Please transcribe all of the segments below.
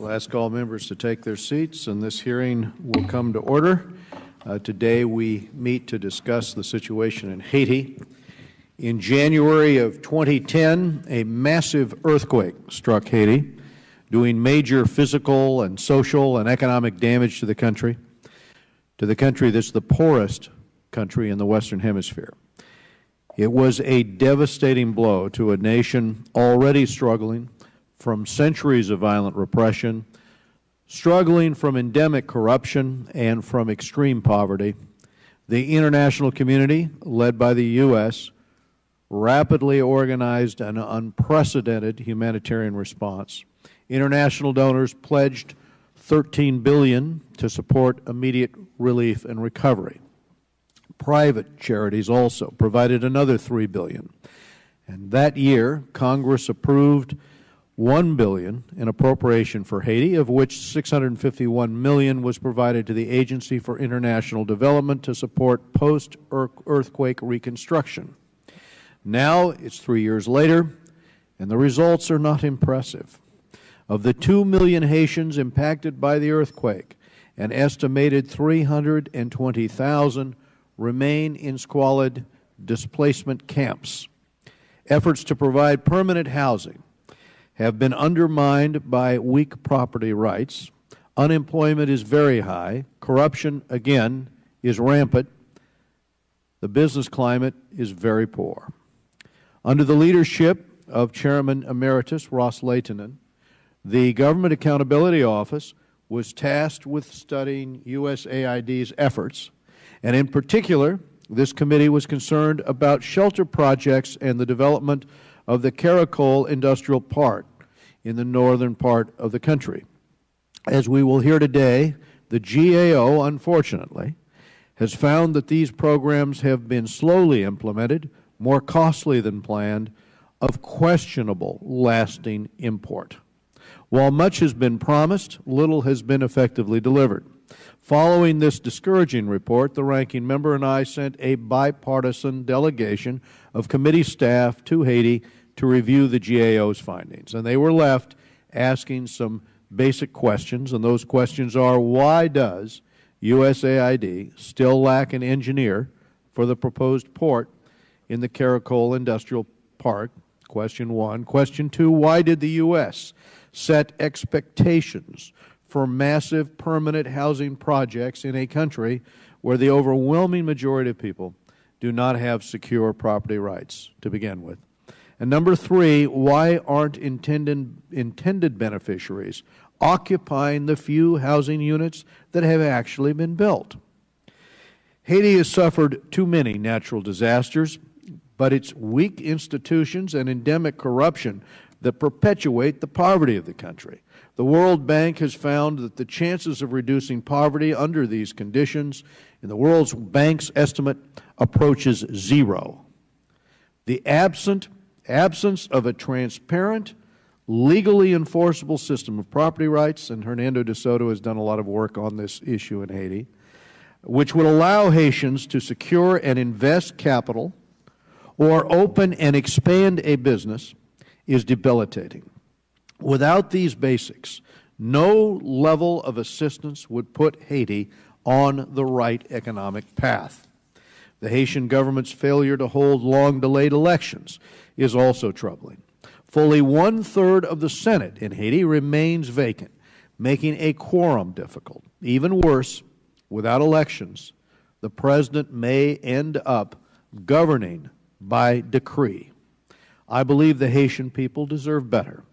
We'll ask all members to take their seats, and this hearing will come to order. Today we meet to discuss the situation in Haiti. In January of 2010, a massive earthquake struck Haiti, doing major physical and social and economic damage to the country that's the poorest country in the Western Hemisphere. It was a devastating blow to a nation already struggling from centuries of violent repression, struggling from endemic corruption and from extreme poverty. The international community, led by the U.S., rapidly organized an unprecedented humanitarian response. International donors pledged $13 billion to support immediate relief and recovery. Private charities also provided another $3 billion. And that year, Congress approved $1 billion in appropriation for Haiti, of which $651 million was provided to the Agency for International Development to support post-earthquake reconstruction. Now it's 3 years later, and the results are not impressive. Of the 2 million Haitians impacted by the earthquake, an estimated 320,000 remain in squalid displacement camps. Efforts to provide permanent housing have been undermined by weak property rights. Unemployment is very high. Corruption, again, is rampant. The business climate is very poor. Under the leadership of Chairman Emeritus Ross Leitonen, the Government Accountability Office was tasked with studying USAID's efforts, and in particular, this committee was concerned about shelter projects and the development of the Caracol Industrial Park in the northern part of the country. As we will hear today, the GAO, unfortunately, has found that these programs have been slowly implemented, more costly than planned, of questionable lasting import. While much has been promised, little has been effectively delivered. Following this discouraging report, the ranking member and I sent a bipartisan delegation of committee staff to Haiti to review the GAO's findings. And they were left asking some basic questions, and those questions are: why does USAID still lack an engineer for the proposed port in the Caracol Industrial Park? Question one. Question two, why did the U.S. set expectations for massive permanent housing projects in a country where the overwhelming majority of people do not have secure property rights to begin with? And number three, why aren't intended beneficiaries occupying the few housing units that have actually been built? Haiti has suffered too many natural disasters, but it's weak institutions and endemic corruption that perpetuate the poverty of the country. The World Bank has found that the chances of reducing poverty under these conditions, in the World Bank's estimate, approaches zero. The absence of a transparent, legally enforceable system of property rights, and Hernando de Soto has done a lot of work on this issue in Haiti, which would allow Haitians to secure and invest capital or open and expand a business, is debilitating. Without these basics, no level of assistance would put Haiti on the right economic path. The Haitian government's failure to hold long-delayed elections is also troubling. Fully one-third of the Senate in Haiti remains vacant, making a quorum difficult. Even worse, without elections, the President may end up governing by decree. I believe the Haitian people deserve better.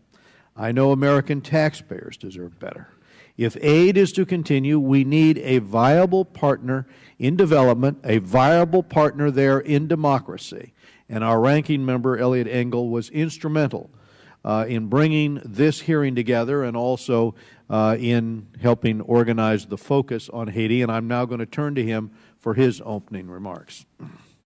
I know American taxpayers deserve better. If aid is to continue, we need a viable partner in development, a viable partner there in democracy. And our ranking member, Elliot Engel, was instrumental in bringing this hearing together and also in helping organize the focus on Haiti. And I'm now going to turn to him for his opening remarks.